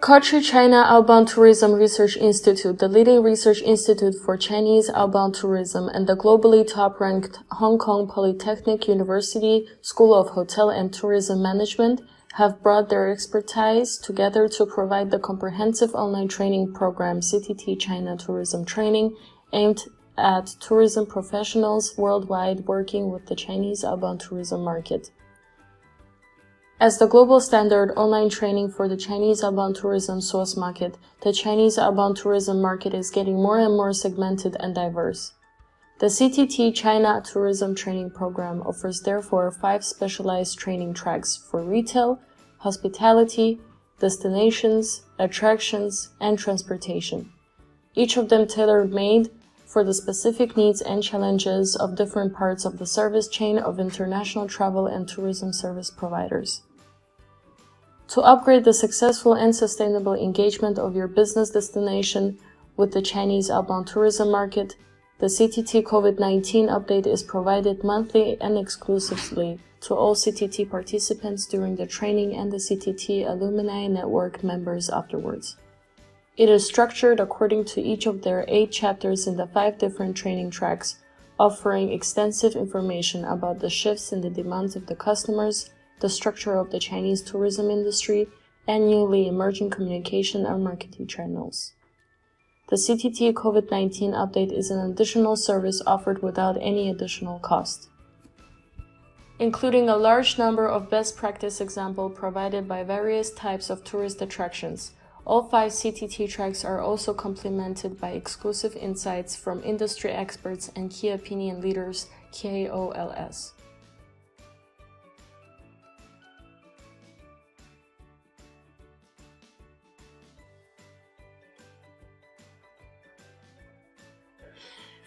COTRI China Outbound Tourism Research Institute, the leading research institute for Chinese outbound tourism, and the globally top-ranked Hong Kong Polytechnic University School of Hotel and Tourism Management have brought their expertise together to provide the comprehensive online training program CTT China Tourism Training, aimed at tourism professionals worldwide working with the Chinese outbound tourism market. As the global standard online training for the Chinese outbound tourism source market, the Chinese outbound tourism market is getting more and more segmented and diverse. The CTT China Tourism Training Program offers therefore 5 specialized training tracks for retail, hospitality, destinations, attractions, and transportation, each of them tailor-made for the specific needs and challenges of different parts of the service chain of international travel and tourism service providers. To upgrade the successful and sustainable engagement of your business destination with the Chinese outbound tourism market, the CTT COVID-19 update is provided monthly and exclusively to all CTT participants during the training and the CTT Alumni Network members afterwards. It is structured according to each of their 8 chapters in the 5 different training tracks, offering extensive information about the shifts in the demands of the customers, the structure of the Chinese tourism industry, and newly emerging communication and marketing channels. The CTT COVID-19 update is an additional service offered without any additional cost, including a large number of best practice examples provided by various types of tourist attractions. All 5 CTT tracks are also complemented by exclusive insights from industry experts and key opinion leaders, KOLs.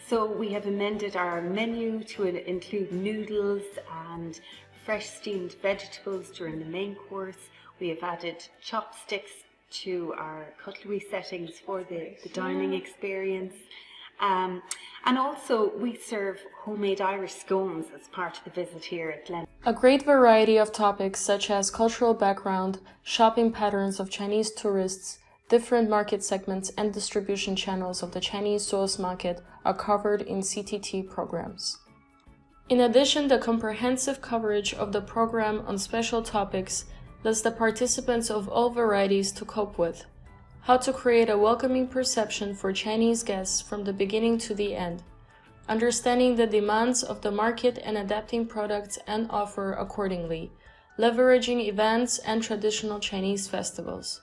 So we have amended our menu to include noodles and fresh steamed vegetables during the main course. We have added chopsticks to our cutlery settings for the dining experience. And also we serve homemade Irish scones as part of the visit here at Glen. A great variety of topics such as cultural background, shopping patterns of Chinese tourists, different market segments and distribution channels of the Chinese source market are covered in CTT programs. In addition, the comprehensive coverage of the program on special topics lets the participants of all varieties to cope with, how to create a welcoming perception for Chinese guests from the beginning to the end, understanding the demands of the market and adapting products and offer accordingly, leveraging events and traditional Chinese festivals,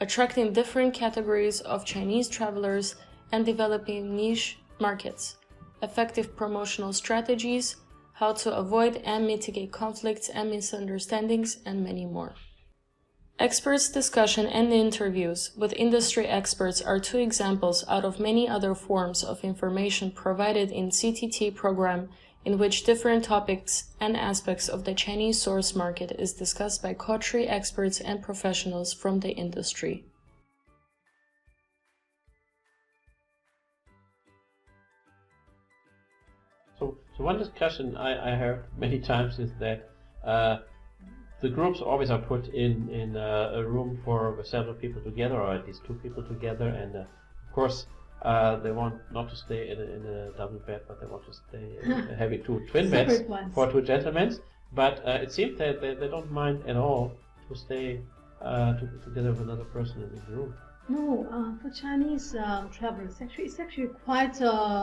attracting different categories of Chinese travelers and developing niche markets, effective promotional strategies, how to avoid and mitigate conflicts and misunderstandings, and many more. Experts discussion and interviews with industry experts are 2 examples out of many other forms of information provided in CTT program in which different topics and aspects of the Chinese source market is discussed by COTRI experts and professionals from the industry. So one discussion I heard many times is that the groups always are put in a room for several people together, or at least 2 people together, and of course they want not to stay in a double bed, but they want to stay having 2 twin beds for 2 gentlemen. But it seems that they don't mind at all to stay together with another person in the room. No, for Chinese travelers, it's actually quite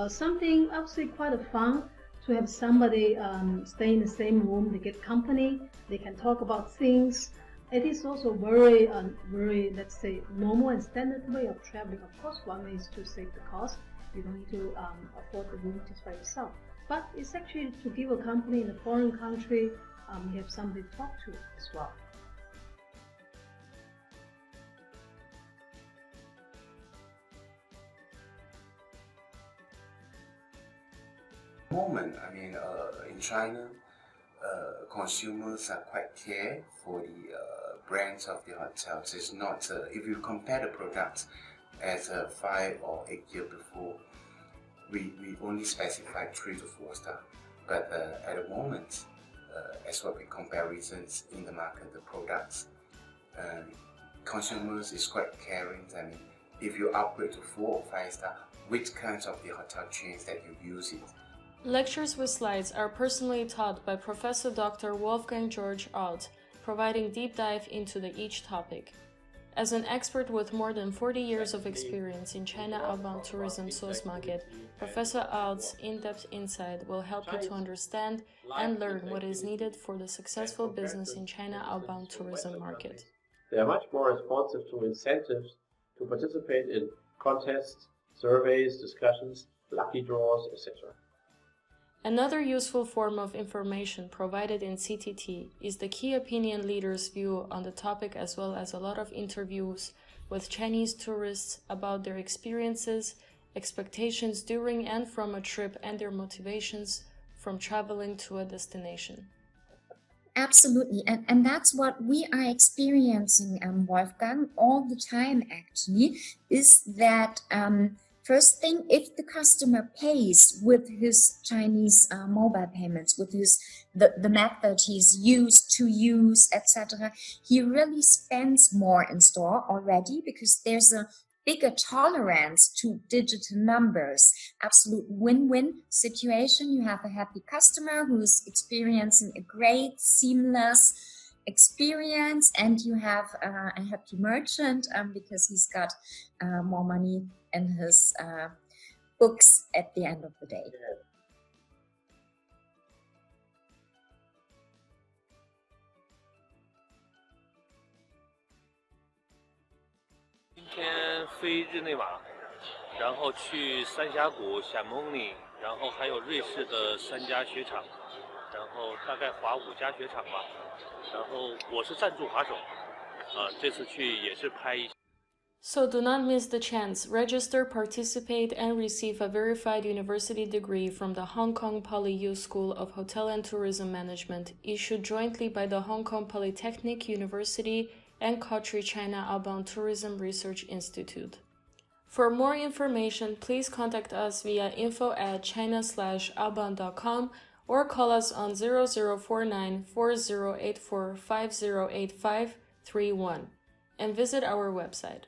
something absolutely quite fun to have somebody stay in the same room. They get company, they can talk about things. It is also very, let's say, normal and standard way of traveling. Of course, one way is to save the cost. You don't need to afford the room just by yourself. But it's actually to give a company in a foreign country, you have somebody to talk to as well. Moment, in China, consumers are quite care for the brands of the hotels. It's not, if you compare the products as 5 or 8 years before, we only specified 3 to 4 stars. But at the moment, as what we comparisons in the market, the products, consumers is quite caring. I mean, if you upgrade to 4 or 5 star, which kinds of the hotel chains that you use it? Lectures with slides are personally taught by Professor Dr. Wolfgang George Alt, providing deep dive into each topic. As an expert with more than 40 years of experience in China outbound tourism source market, Professor Alt's in-depth insight will help you to understand and learn what is needed for the successful business in China outbound tourism market. They are much more responsive to incentives to participate in contests, surveys, discussions, lucky draws, etc. Another useful form of information provided in CTT is the key opinion leaders' view on the topic, as well as a lot of interviews with Chinese tourists about their experiences, expectations during and from a trip, and their motivations from traveling to a destination. Absolutely, and that's what we are experiencing, Wolfgang, all the time actually, is that first thing, if the customer pays with his Chinese mobile payments, with the method he's used to use, etc., he really spends more in store already because there's a bigger tolerance to digital numbers. Absolute win-win situation. You have a happy customer who's experiencing a great, seamless experience, and you have a happy merchant because he's got more money in his books at the end of the day.今天飞日内瓦，然后去三峡谷、霞梦岭，然后还有瑞士的3家雪场，然后大概滑5家雪场吧。然后我是赞助滑手，这次去也是拍一。So do not miss the chance. Register, participate, and receive a verified university degree from the Hong Kong PolyU School of Hotel and Tourism Management, issued jointly by the Hong Kong Polytechnic University and COTRI China Outbound Tourism Research Institute. For more information, please contact us via info@china/outbound.com or call us on 0049 4084 5085 31 and visit our website.